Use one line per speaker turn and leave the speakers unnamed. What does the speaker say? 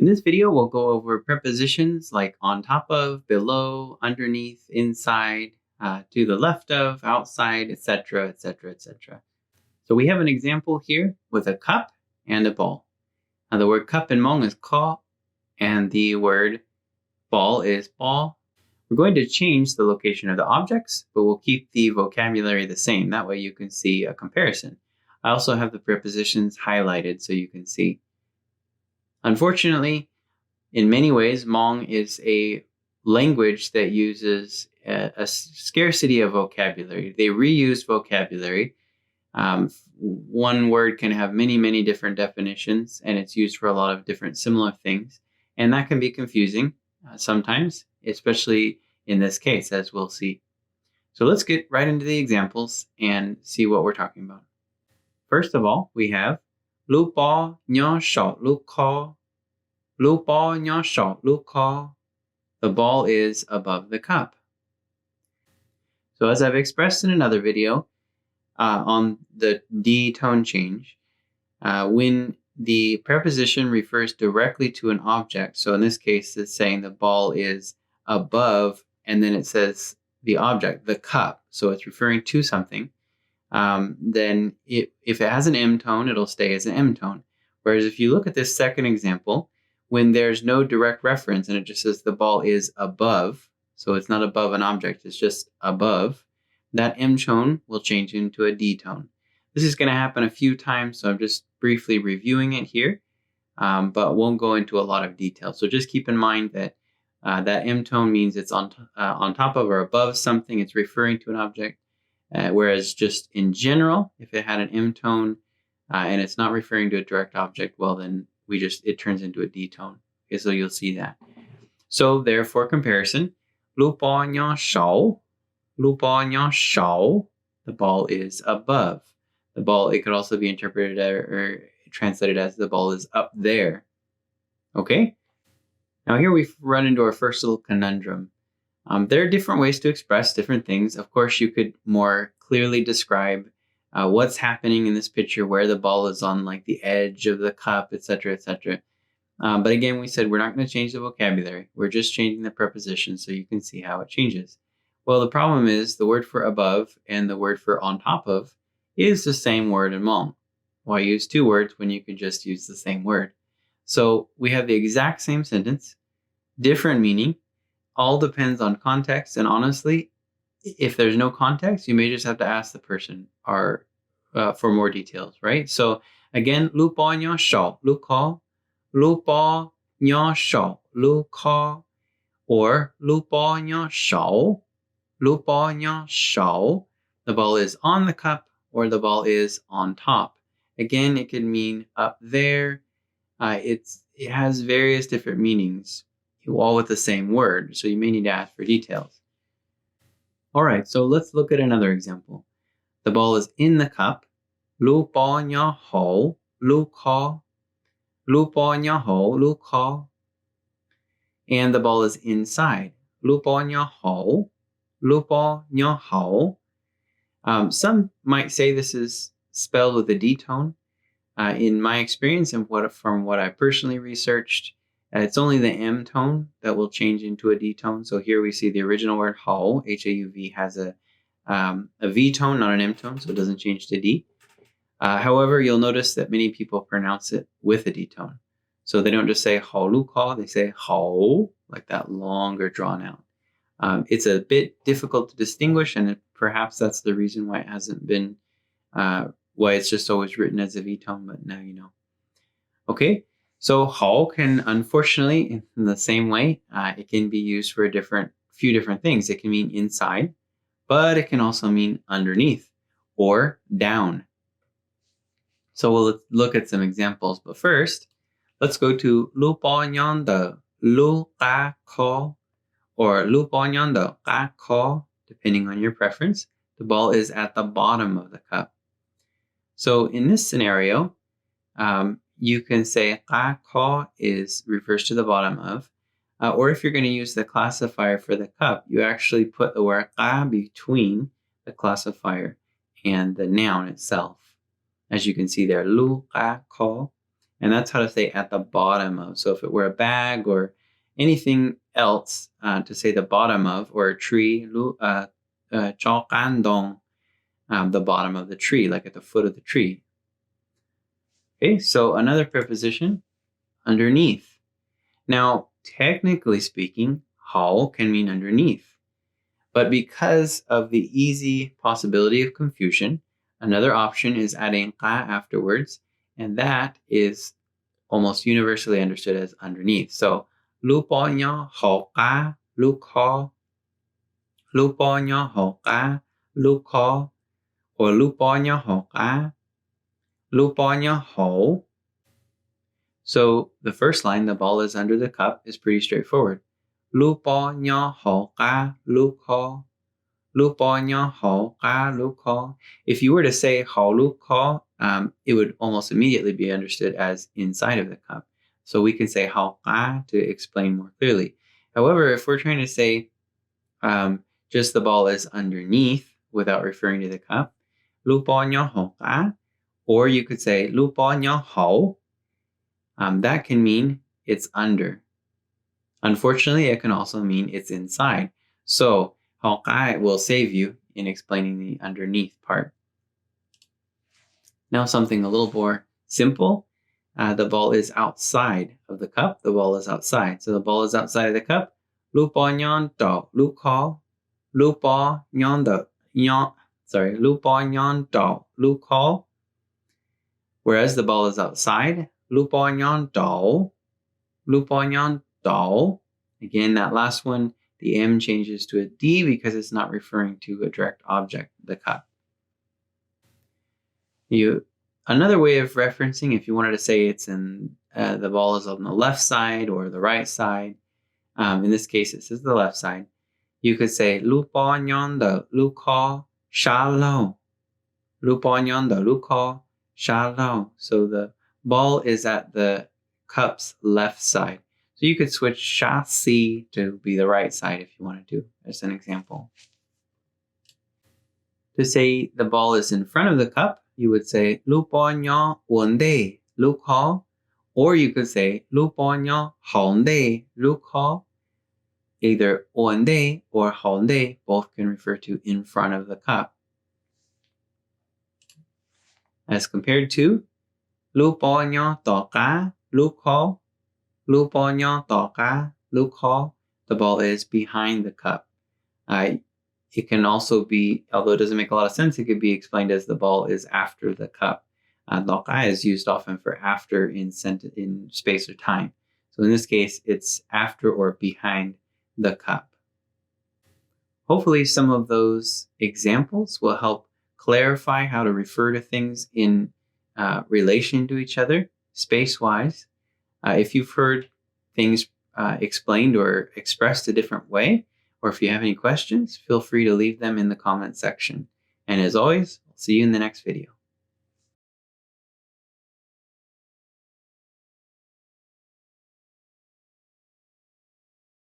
In this video, we'll go over prepositions like on top of, below, underneath, inside, to the left of, outside, etc., etc., etc. So we have an example here with a cup and a ball. Now the word cup in Hmong is ko, and the word ball is ball. We're going to change the location of the objects, but we'll keep the vocabulary the same. That way you can see a comparison. I also have the prepositions highlighted so you can see. Unfortunately, in many ways, Hmong is a language that uses a scarcity of vocabulary. They reuse vocabulary. One word can have many, many different definitions, and it's used for a lot of different similar things. And that can be confusing sometimes, especially in this case, as we'll see. So let's get right into the examples and see what we're talking about. First of all, we have lu po nyo shao lu ko. Lu po nyo shao lu ko. The ball is above the cup. So as I've expressed in another video on the D tone change, when the preposition refers directly to an object, so in this case it's saying the ball is above, and then it says the object, the cup, so it's referring to something, then if it has an M tone, it'll stay as an M tone. Whereas if you look at this second example, when there's no direct reference and it just says the ball is above, so it's not above an object, it's just above, that M tone will change into a D tone. This is going to happen a few times, so I'm just briefly reviewing it here, but won't go into a lot of detail. So just keep in mind that that M tone means it's on top of or above something, it's referring to an object, whereas just in general, if it had an M tone and it's not referring to a direct object, well then it turns into a D tone. Okay, so you'll see that. So therefore, comparison, lu po nyo shao, lu po nyo shao, the ball is above. The ball, it could also be interpreted or translated as the ball is up there. Okay? Now here we've run into our first little conundrum. There are different ways to express different things. Of course, you could more clearly describe what's happening in this picture, where the ball is on like the edge of the cup, etc., etc. But again, we said we're not going to change the vocabulary. We're just changing the preposition so you can see how it changes. Well, the problem is the word for above and the word for on top of is the same word in Hmong. Why use two words when you can just use the same word? So we have the exact same sentence, different meaning, all depends on context. And honestly, if there's no context, you may just have to ask the person for more details, right? So again, lu po nyo shao lu ko, lu po nyo shao lu ko, or lu po nyo shao, lu po nyo shao. The ball is on the cup or the ball is on top. Again, it could mean up there. It has various different meanings, all with the same word. So you may need to ask for details. All right, so let's look at another example. The ball is in the cup. Lu po nyo ho, lu ko. Lu po nyo ho, lu ko. And the ball is inside. Lu po nyo ho, lu po nyo ho. Some might say this is spelled with a D tone. In my experience and from what I personally researched, it's only the M tone that will change into a D tone. So here we see the original word hau, H-A-U-V, has a V tone, not an M tone, so it doesn't change to D. However, you'll notice that many people pronounce it with a D tone. So they don't just say hau lu ko, they say hau, like that longer drawn out. It's a bit difficult to distinguish, and perhaps that's the reason why it hasn't been, why it's just always written as a V tone, but now you know. Okay, so hao can, unfortunately, in the same way, it can be used for few different things. It can mean inside, but it can also mean underneath or down. So we'll look at some examples, but first, let's go to lu po nyon de lu ka ko, or lu po nyon de ka ko, depending on your preference. The ball is at the bottom of the cup. So in this scenario, you can say ka ko refers to the bottom of, or if you're going to use the classifier for the cup, you actually put the word ka between the classifier and the noun itself. As you can see there, lu ka ko. And that's how to say at the bottom of. So if it were a bag or anything else, to say the bottom of, or a tree, cho kan dong, the bottom of the tree, like at the foot of the tree. Okay, so another preposition, underneath. Now, technically speaking, hao can mean underneath. But because of the easy possibility of confusion, another option is adding ka afterwards, and that is almost universally understood as underneath. So, lu po nyo ho ka, lu ko, lu po nyo ho ka, lu ko, or lu po nyo ho ka, lu po nyo ho. So the first line, the ball is under the cup, is pretty straightforward. Lu po nyo ho ka, lu ko, lu po nyo ho ka, lu ko. If you were to say ho lu ko, it would almost immediately be understood as inside of the cup. So we can say ho ka to explain more clearly. However, if we're trying to say just the ball is underneath without referring to the cup, lu po nyo ho ka, or you could say lu po nyo ho. That can mean it's under. Unfortunately, it can also mean it's inside. So, hokai will save you in explaining the underneath part. Now, something a little more simple. The ball is outside of the cup. The ball is outside. So, the ball is outside of the cup. Lupo nyon do. Luko. Lupo nyon do. Lupo nyon do. Luko. Whereas the ball is outside. Lupo nyon do. Lupo nyon do. Again, that last one, the M changes to a D because it's not referring to a direct object, the cup. Another way of referencing, if you wanted to say it's in the ball is on the left side or the right side, in this case it says the left side, you could say lu po nyon de lu ko sha lo. Lu po nyon de lu ko sha lo. So the ball is at the cup's left side. So you could switch sha si to be the right side if you wanted to, as an example. To say the ball is in front of the cup, you would say lu po nyo won de lu ko, or you could say lu po nyo hon de lu ko. Either won de or hon de both can refer to in front of the cup. As compared to lu po nyo to ka lu ko. Lu po nyo to ka lu ko. The ball is behind the cup. It can also be, although it doesn't make a lot of sense, it could be explained as the ball is after the cup. To ka is used often for after in space or time. So in this case, it's after or behind the cup. Hopefully some of those examples will help clarify how to refer to things in relation to each other, space-wise. If you've heard things explained or expressed a different way, or if you have any questions, feel free to leave them in the comment section. And as always, I'll see you in the next video.